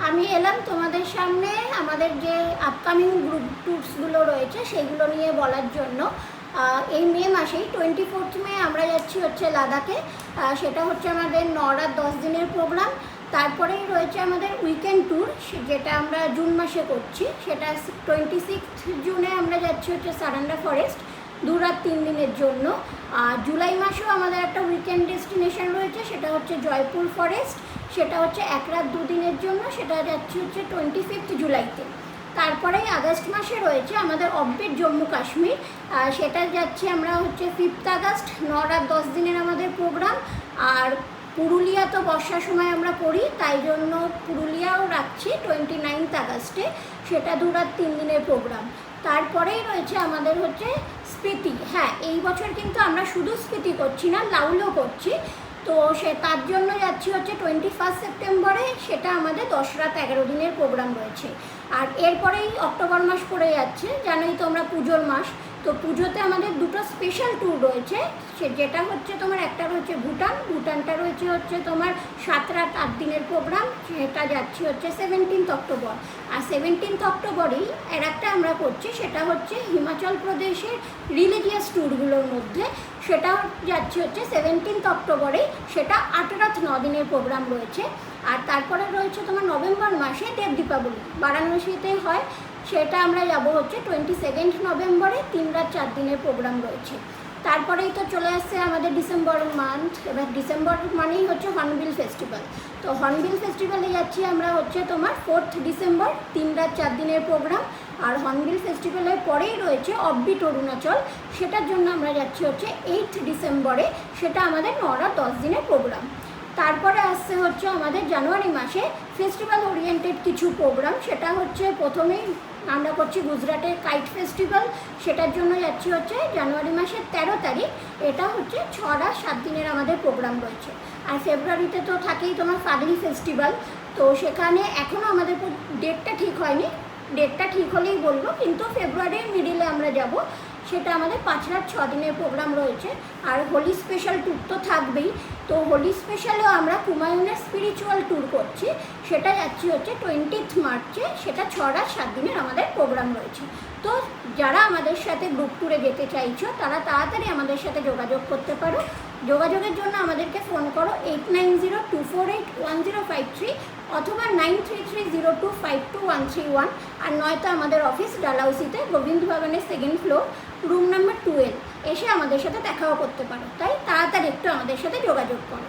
আমি এলাম তোমাদের সামনে আমাদের যে আপকামিং গ্রুপ ট্যুরসগুলো রয়েছে সেইগুলো নিয়ে বলার জন্য। এই মে মাসেই 24 মে আমরা যাচ্ছি হচ্ছে লাদাখে। সেটা হচ্ছে আমাদের 9 রাত 10 দিনের প্রোগ্রাম। তারপরেই রয়েছে আমাদের উইকেন্ড ট্যুর, যেটা আমরা জুন মাসে করছি। সেটা 26 জুনে আমরা যাচ্ছি হচ্ছে সারান্ডা ফরেস্ট 2 রাত 3 দিনের জন্য। আর জুলাই মাসেও আমাদের একটা উইকেন্ড ডেস্টিনেশন রয়েছে, সেটা হচ্ছে জয়পুর ফরেস্ট। সেটা হচ্ছে 1 রাত 2 দিনের জন্য, সেটা যাচ্ছে হচ্ছে 25 জুলাইতে। তারপরেই আগস্ট মাসে রয়েছে আমাদের অফবিট জম্মু কাশ্মীর। সেটা যাচ্ছি আমরা হচ্ছে 5 আগস্ট, 9 রাত 10 দিনের আমাদের প্রোগ্রাম। আর পুরুলিয়া তো বর্ষার সময় আমরা করি, তাই জন্য পুরুলিয়াও রাখছি 29 আগস্টে, সেটা 2 রাত 3 দিনের প্রোগ্রাম। তারপরেই রয়েছে আমাদের হচ্ছে স্পিতি। হ্যাঁ, এই বছর কিন্তু আমরা শুধু স্পিতি করছি না, লাউলও করছি। তো তার জন্য যাচ্ছি হচ্ছে 21 সেপ্টেম্বরে, সেটা আমাদের 10 রাত 11 দিনের প্রোগ্রাম রয়েছে। আর এরপরেই অক্টোবর মাস পড়ে যাচ্ছে, জানোই তোমরা পুজোর মাস। তো পুজোতে আমাদের দুটো স্পেশাল ট্যুর রয়েছে, যেটা হচ্ছে তোমার একটা রয়েছে ভুটানটা রয়েছে হচ্ছে তোমার 7 রাত 8 দিনের প্রোগ্রাম। সেটা যাচ্ছি হচ্ছে 17 অক্টোবর। আর 17 অক্টোবরেই এর একটা আমরা করছি, সেটা হচ্ছে হিমাচল প্রদেশের রিলিজিয়াস ট্যুরগুলোর মধ্যে। সেটা যাচ্ছি হচ্ছে 17 অক্টোবরে, সেটা 8 রাত 9 দিনের প্রোগ্রাম রয়েছে। আর তারপরে রয়েছে তোমার নভেম্বর মাসে দেব দীপাবলি, বারাণসীতে হয়। সেটা আমরা যাবো হচ্ছে 22 নভেম্বরে, 3 রাত 4 দিনের প্রোগ্রাম রয়েছে। তারপরেই তো চলে আসছে আমাদের ডিসেম্বর মান্থ। এবার ডিসেম্বর মানেই হচ্ছে হর্নবিল ফেস্টিভ্যাল। তো হর্নবিল ফেস্টিভ্যালে যাচ্ছি আমরা হচ্ছে তোমার 4 ডিসেম্বর, 3 রাত 4 দিনের প্রোগ্রাম। আর হর্নবিল ফেস্টিভ্যালের পরেই রয়েছে অফবিট অরুণাচল, সেটার জন্য আমরা যাচ্ছি হচ্ছে 8 ডিসেম্বরে, সেটা আমাদের 9 রাত 10 দিনের প্রোগ্রাম। তারপরে আসছে হচ্ছে আমাদের জানুয়ারি মাসে ফেস্টিভ্যাল ওরিয়েন্টেড কিছু প্রোগ্রাম। সেটা হচ্ছে প্রথমেই আমরা করছি গুজরাটের কাইট ফেস্টিভ্যাল, সেটার জন্য যাচ্ছি হচ্ছে জানুয়ারি মাসের 13 তারিখ। এটা হচ্ছে 6 রাত 7 দিনের আমাদের প্রোগ্রাম রয়েছে। আর ফেব্রুয়ারিতে তো থাকেই তোমার ফাগলি ফেস্টিভ্যাল। তো সেখানে এখনও আমাদের ডেটটা ঠিক হয়নি, ডেটটা ঠিক হলেই বলবো, কিন্তু ফেব্রুয়ারির মিডিলে আমরা যাব। সেটা আমাদের 5 রাত 6 দিনের প্রোগ্রাম রয়েছে। আর হোলি স্পেশাল ট্যুর তো থাকবেই। তো হোলি স্পেশালেও আমরা কুমায়ুনের স্পিরিচুয়াল ট্যুর করছি, সেটা যাচ্ছি হচ্ছে 20 মার্চে, সেটা 6 রাত 7 দিনের আমাদের প্রোগ্রাম রয়েছে। তো যারা আমাদের সাথে গ্রুপ ট্যুরে যেতে চাইছো তারা তাড়াতাড়ি আমাদের সাথে যোগাযোগ করতে পারো। যোগাযোগের জন্য আমাদেরকে ফোন করো 8902481053 অথবা 9330252131। আর নয়তো আমাদের অফিস ডালহাউসিতে গোবিন্দ ভবনের 2nd ফ্লোর, রুম নাম্বার 12 এসে আমাদের সাথে দেখাও করতে পারো। তাই তাড়াতাড়ি একটু আমাদের সাথে যোগাযোগ করো।